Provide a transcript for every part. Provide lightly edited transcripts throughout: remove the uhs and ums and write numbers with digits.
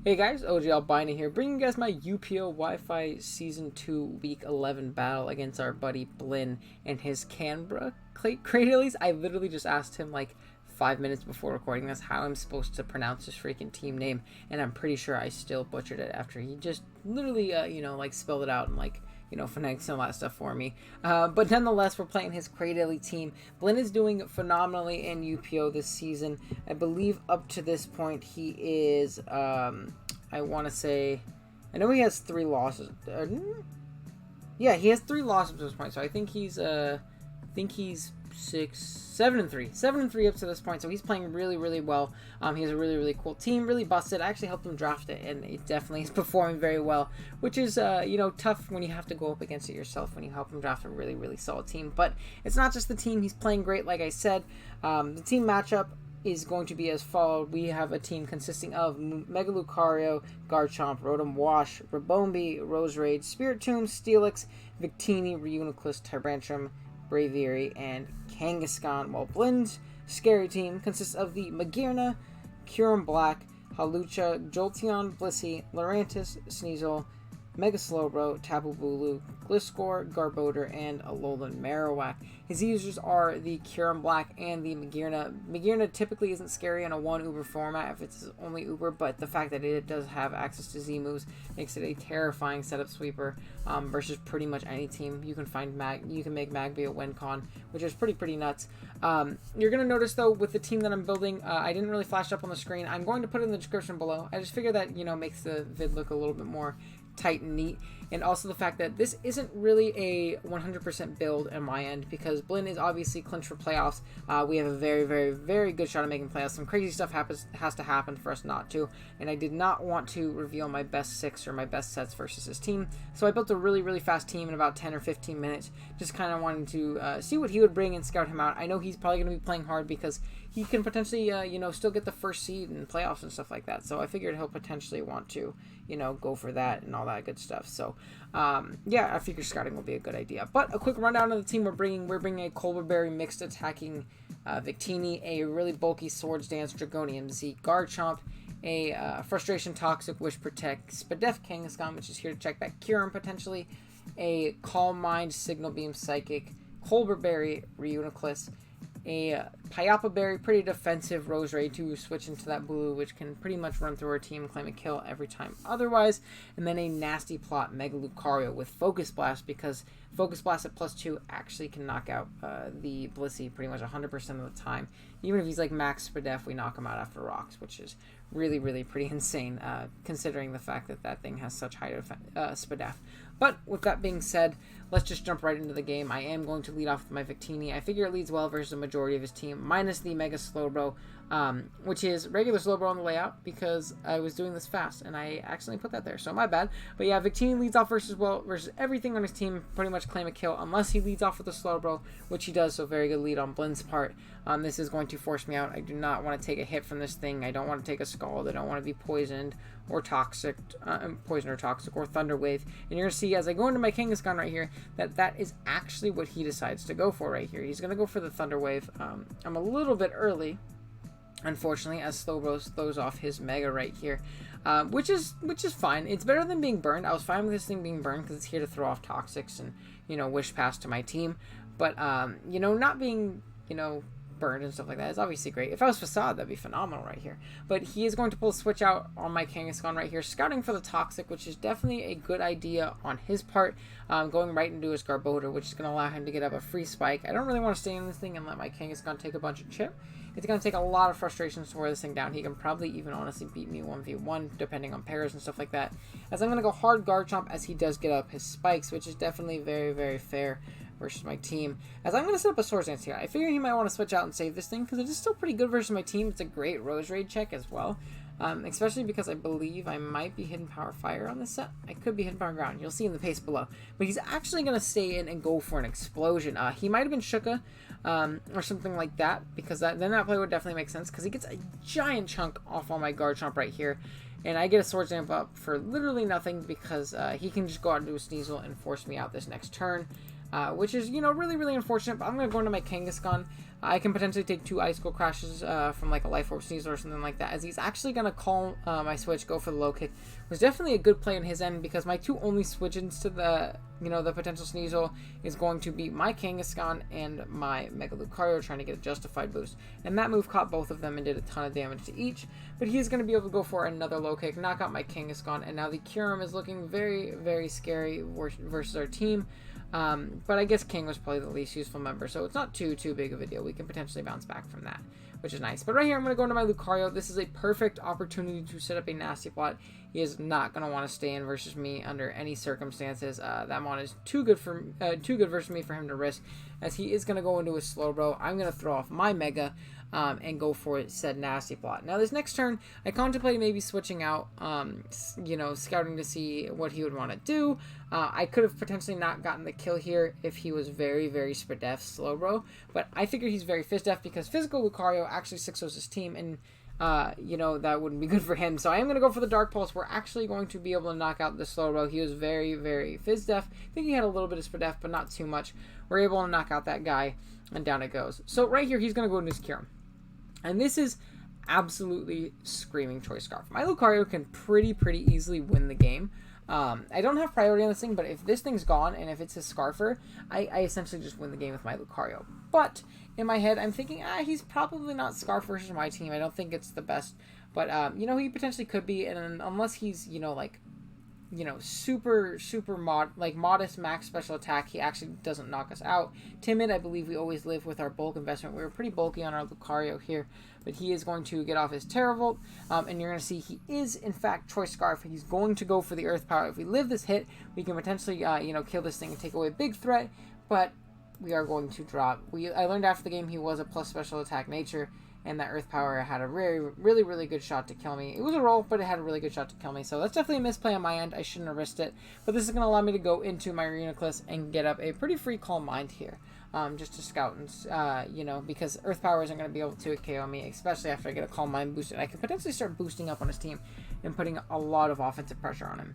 Hey guys, OG Albina here, bringing you guys my UPO Wi-Fi Season 2 Week 11 battle against our buddy Blinn and his Canberra Cradilys. I literally just asked him like 5 minutes before recording this how I'm supposed to pronounce his freaking team name, and I'm pretty sure I still butchered it after he just literally, like spelled it out and phonetic some of that stuff for me. But nonetheless, we're playing his Cradily team. Blinn is doing phenomenally in UPO this season. I believe up to this point he is, I want to say, I know he has 3 losses. Yeah, he has 3 losses at this point. So I think he's 7-3 up to this point, so he's playing really well. He has a really cool team, really busted. I actually helped him draft it, and it definitely is performing very well, which is tough when you have to go up against it yourself when you help him draft a really solid team. But it's not just the team, he's playing great. Like I said, the team matchup is going to be as followed. We have a team consisting of Mega Lucario, Garchomp, Rotom Wash, Rabombi, Roserade, Spiritomb, Steelix, Victini, Reuniclus, Tyrantrum, Braviary, and Kangaskhan, while Blinn's scary team consists of the Magearna, Kyurem Black, Hawlucha, Jolteon, Blissey, Lurantis, Sneasel, Mega Slowbro, Tapu Bulu, Gliscor, Garbodor, and Alolan Marowak. His users are the Kyurem Black and the Magearna. Magearna typically isn't scary in a 1 Uber format if it's only Uber, but the fact that it does have access to Z moves makes it a terrifying setup sweeper versus pretty much any team. You can make Magby a win con, which is pretty nuts. You're going to notice though with the team that I'm building, I didn't really flash up on the screen. I'm going to put it in the description below. I just figure that, makes the vid look a little bit more tight and neat, and also the fact that this isn't really a 100% build on my end because Blinn is obviously clinched for playoffs. We have a very good shot at making playoffs. Some crazy stuff has to happen for us not to, and I did not want to reveal my best 6 or my best sets versus his team, so I built a really fast team in about 10 or 15 minutes, just kind of wanting to see what he would bring and scout him out. I know he's probably going to be playing hard because he can potentially still get the first seed in playoffs and stuff like that, so I figured he'll potentially want to go for that and all that good stuff. So yeah, I figure scouting will be a good idea. But a quick rundown of the team we're bringing a Colberberry mixed attacking Victini, a really bulky Swords Dance Dragonium Z Garchomp, a Frustration Toxic Wish Protect Spadef Kangaskhan, which is here to check back Kyurem potentially, a Calm Mind Signal Beam Psychic, Colberberry Reuniclus, a Payapa Berry, pretty defensive Roserade to switch into that blue, which can pretty much run through our team and claim a kill every time otherwise, and then a nasty plot Mega Lucario with Focus Blast, because Focus Blast at +2 actually can knock out the Blissey pretty much 100% of the time. Even if he's like max Spadef, we knock him out after rocks, which is really pretty insane considering the fact that that thing has such high Spadef. But with that being said, let's just jump right into the game. I am going to lead off with my Victini. I figure it leads well versus the majority of his team, minus the Mega Slowbro, which is regular Slowbro on the layout because I was doing this fast and I accidentally put that there, so my bad. But yeah, Victini leads off versus everything on his team, pretty much claim a kill unless he leads off with the Slowbro, which he does, so very good lead on Blinn's part. This is going to force me out. I do not want to take a hit from this thing. I don't want to take a Scald. I don't want to be poisoned or toxic, or Thunder Wave. And you're going to see as I go into my Kangaskhan right here that is actually what he decides to go for right here. He's going to go for the Thunder Wave. I'm a little bit early, unfortunately, as Slowbro throws off his Mega right here, which is fine. It's better than being burned. I was fine with this thing being burned because it's here to throw off Toxics and Wish Pass to my team. But not being burned and stuff like that is obviously great. If I was Facade, that'd be phenomenal right here. But he is going to pull a switch out on my Kangaskhan right here, scouting for the Toxic, which is definitely a good idea on his part, going right into his Garbodor, which is going to allow him to get up a free Spike. I don't really want to stay in this thing and let my Kangaskhan take a bunch of chip. It's going to take a lot of frustrations to wear this thing down. He can probably even honestly beat me 1v1, depending on pairs and stuff like that. As I'm going to go hard Garchomp as he does get up his Spikes, which is definitely very fair versus my team. As I'm going to set up a Swords Dance here, I figure he might want to switch out and save this thing because it is still pretty good versus my team. It's a great Roserade check as well, especially because I believe I might be Hidden Power Fire on this set. I could be Hidden Power Ground. You'll see in the pace below. But he's actually going to stay in and go for an Explosion. He might have been Shuka or something like that, because then that play would definitely make sense because he gets a giant chunk off on my Garchomp right here. And I get a Swords Dance up for literally nothing because he can just go out and do a Sneasel and force me out this next turn. which is, really, really unfortunate. But I'm going to go into my Kangaskhan. I can potentially take 2 Ice Cold Crashes from like a Life Orb Sneasel or something like that, as he's actually going to call my switch, go for the low kick. It was definitely a good play on his end, because my 2 only switch-ins to the, the potential Sneasel is going to be my Kangaskhan and my Mega Lucario, trying to get a justified boost. And that move caught both of them and did a ton of damage to each, but he is going to be able to go for another low kick, knock out my Kangaskhan, and now the Kyurem is looking very, very scary versus our team. But I guess King was probably the least useful member, so it's not too big of a deal. We can potentially bounce back from that, which is nice. But right here, I'm going to go into my Lucario. This is a perfect opportunity to set up a nasty plot. He is not going to want to stay in versus me under any circumstances. That mon is too good versus me for him to risk, as he is going to go into his Slowbro. I'm going to throw off my Mega and go for said nasty plot. Now, this next turn, I contemplate maybe switching out, scouting to see what he would want to do. I could have potentially not gotten the kill here if he was very, very Spadef Slowbro, but I figure he's very Fizdef, because Physical Lucario actually 6-0s his team, and that wouldn't be good for him. So I am going to go for the Dark Pulse. We're actually going to be able to knock out the Slowbro. He was very, very Fizdef. I think he had a little bit of Spadef, but not too much. We're able to knock out that guy, and down it goes. So right here, he's going to go into his Kyurem. And this is absolutely screaming Choice Scarf. My Lucario can pretty easily win the game. I don't have priority on this thing, but if this thing's gone and if it's a Scarfer, I essentially just win the game with my Lucario. But in my head, I'm thinking, he's probably not Scarf versus my team. I don't think it's the best, but he potentially could be, and unless he's super modest max special attack, he actually doesn't knock us out. Timid, I believe we always live with our bulk investment. We were pretty bulky on our Lucario here, but he is going to get off his Terravolt, and you're going to see he is in fact Choice Scarf. He's going to go for the Earth Power. If we live this hit, we can potentially kill this thing and take away a big threat, but we are going to drop. I learned after the game he was a plus special attack nature, and that Earth Power had a really good shot to kill me. It was a roll, but it had a really good shot to kill me. So that's definitely a misplay on my end. I shouldn't have risked it. But this is going to allow me to go into my Reuniclus and get up a pretty free Calm Mind here. Just to scout, and, because Earth Power isn't going to be able to KO me, especially after I get a Calm Mind boosted. I can potentially start boosting up on his team and putting a lot of offensive pressure on him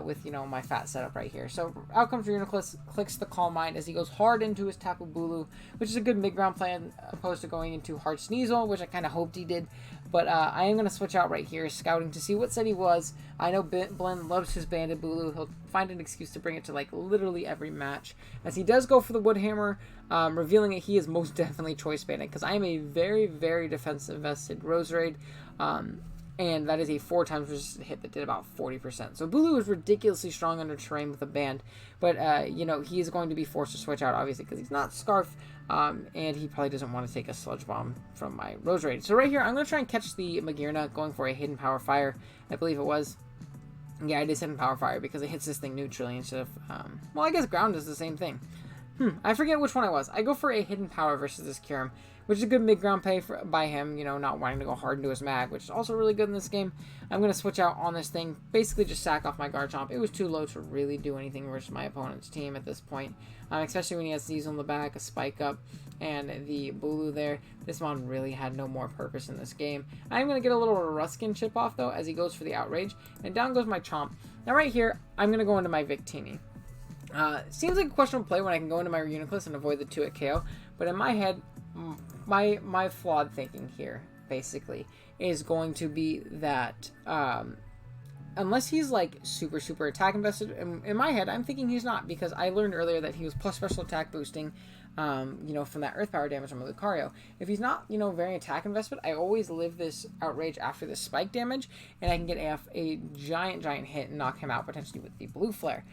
with, my fat setup right here. So out comes Reuniclus, clicks the Calm Mind as he goes hard into his Tapu Bulu, which is a good mid-ground plan opposed to going into Hard Sneasel, which I kind of hoped he did. But I am going to switch out right here, scouting to see what set he was. I know Blend loves his Banded Bulu. He'll find an excuse to bring it to, literally every match. As he does go for the Wood Hammer, revealing that he is most definitely Choice Banded, because I am a very, very defensive-vested Roserade, and that is a 4x resistant hit that did about 40%. So Bulu is ridiculously strong under terrain with a band, but, he is going to be forced to switch out, obviously, because he's not Scarf, and he probably doesn't want to take a Sludge Bomb from my Roserade. So right here, I'm going to try and catch the Magearna, going for a Hidden Power Fire, I believe it was. Yeah, I did Hidden Power Fire because it hits this thing neutrally instead of, well, I guess Ground is the same thing. I forget which one I was. I go for a Hidden Power versus this Kyurem, which is a good mid-ground play by him, not wanting to go hard into his mag, which is also really good in this game. I'm going to switch out on this thing, basically just sack off my Garchomp. It was too low to really do anything versus my opponent's team at this point, especially when he has Sneasel in the back, a Spike Up, and the Bulu there. This mon really had no more purpose in this game. I'm going to get a little Ruskin chip off, though, as he goes for the Outrage, and down goes my Chomp. Now right here, I'm going to go into my Victini. Seems like a questionable play when I can go into my Reuniclus and avoid the 2-hit KO, but in my head, my flawed thinking here, basically, is going to be that, unless he's, super attack invested, in my head, I'm thinking he's not, because I learned earlier that he was plus special attack boosting, from that Earth Power damage on my Lucario. If he's not, very attack invested, I always live this Outrage after the Spike damage, and I can get a giant hit and knock him out, potentially with the Blue Flare,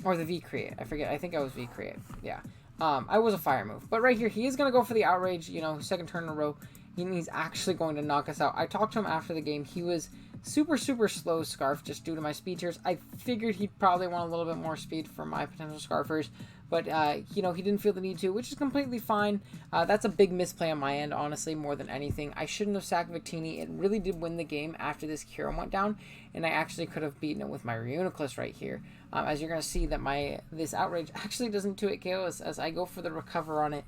or the V-Create. I forget. I think I was V-Create. Yeah. I was a Fire move. But right here, he is going to go for the Outrage, second turn in a row. He's actually going to knock us out. I talked to him after the game. He was super slow Scarf just due to my speed tiers. I figured he'd probably want a little bit more speed for my potential Scarfers. But, he didn't feel the need to, which is completely fine. That's a big misplay on my end, honestly, more than anything. I shouldn't have sacked Victini. It really did win the game after this Kyurem went down, and I actually could have beaten it with my Reuniclus right here. As you're going to see that this Outrage actually doesn't 2-hit KO as I go for the Recover on it,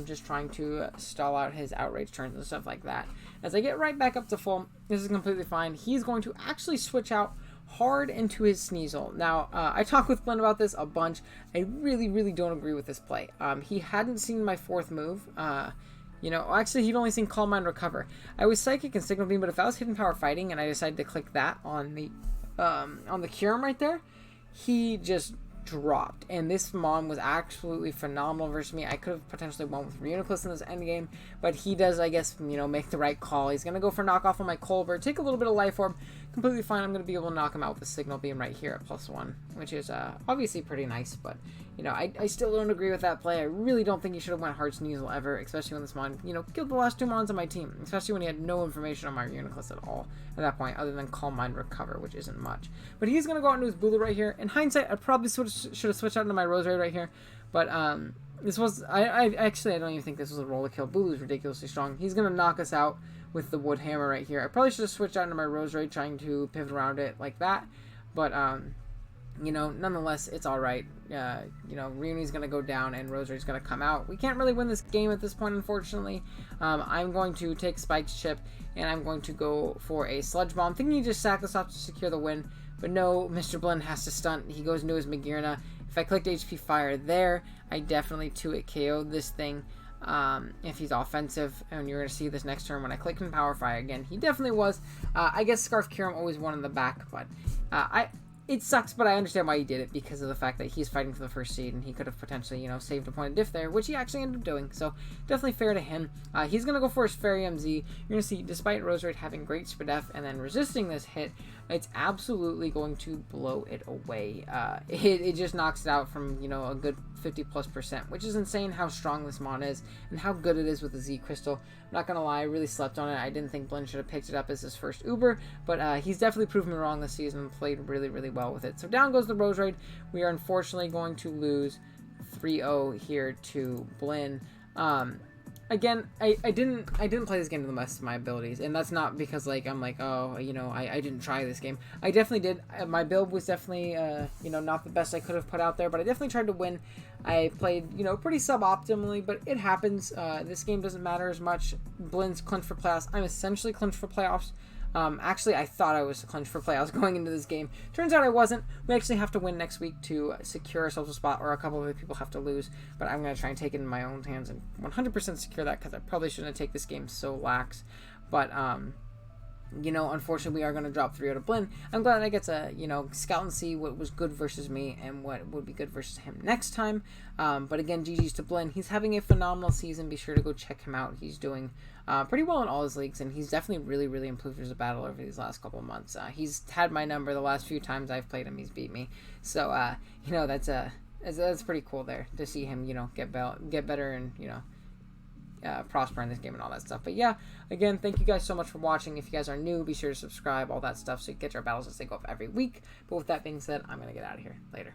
just trying to stall out his Outrage turns and stuff like that. As I get right back up to full, this is completely fine. He's going to actually switch out hard into his Sneasel. Now, I talked with Glenn about this a bunch. I really, really don't agree with this play. He hadn't seen my 4th move. Actually, he'd only seen Calm Mind Recover. I was Psychic and Signal Beam, but if I was Hidden Power Fighting and I decided to click that on the Cure right there, he just dropped. And this Mon was absolutely phenomenal versus me. I could have potentially won with Reuniclus in this endgame, but he does, I guess, make the right call. He's going to go for knockoff on my Colbert, take a little bit of Life Orb, completely fine. I'm going to be able to knock him out with a Signal Beam right here at +1, which is obviously pretty nice, but I still don't agree with that play. I really don't think he should have went Hard Sneasel ever, especially when this Mon, killed the last 2 Mons on my team, especially when he had no information on my Reuniclus at all at that point, other than Calm Mind Recover, which isn't much. But he's going to go out into his Bulu right here. In hindsight, I probably should have switched out into my Rosary right here, but this was, I don't even think this was a roller kill. Bulu's ridiculously strong. He's going to knock us out with the Wood Hammer right here. I probably should have switched out into my Rosary, trying to pivot around it like that, but nonetheless, it's alright. Reuni's going to go down and Rosary's going to come out. We can't really win this game at this point, unfortunately. I'm going to take Spike's chip, and I'm going to go for a Sludge Bomb, thinking he just sack this off to secure the win. But no, Mr. Blend has to stunt. He goes into his Magirna. If I clicked HP Fire there, I definitely 2-hit KO'd this thing. If he's offensive, and you're going to see this next turn when I click in Power Fire again. He definitely was. I guess Scarf Kyurem always won in the back, but it sucks, but I understand why he did it, because of the fact that he's fighting for the first seed, and he could have potentially, saved a point of diff there, which he actually ended up doing, so definitely fair to him. He's going to go for his Fairy MZ. You're going to see, despite Roserade having great Spadef and then resisting this hit, it's absolutely going to blow it away. It just knocks it out from, a good 50+%, which is insane how strong this Mon is, and how good it is with the Z Crystal. I'm not going to lie, I really slept on it. I didn't think Blend should have picked it up as his first Uber, but he's definitely proven me wrong this season and played really, really well with it. So down goes the Roserade. We are unfortunately going to lose 3-0 here to Blinn. Again, I didn't play this game to the best of my abilities, and that's not because I'm like, oh, I didn't try this game. I definitely did. My build was definitely not the best I could have put out there, but I definitely tried to win. I played pretty suboptimally, but it happens. This game doesn't matter as much. Blinn's clinched for playoffs. I'm essentially clinched for playoffs. Actually, I thought I was clinched for playoffs going into this game. Turns out I wasn't. We actually have to win next week to secure ourselves a spot, or a couple of other people have to lose. But I'm going to try and take it in my own hands and 100% secure that, because I probably shouldn't take this game so lax. But, unfortunately, we are going to drop 3-0 to Blinn. I'm glad I get to, scout and see what was good versus me and what would be good versus him next time. But again, GG's to Blinn. He's having a phenomenal season. Be sure to go check him out. He's doing pretty well in all his leagues, and he's definitely really, really improved as a battler over these last couple of months. He's had my number the last few times I've played him. He's beat me. So, that's pretty cool there to see him, get better and, prosper in this game and all that stuff. But yeah, again, thank you guys so much for watching. If you guys are new, be sure to subscribe, all that stuff, so you get our battles as they go up every week. But with that being said, I'm going to get out of here. Later.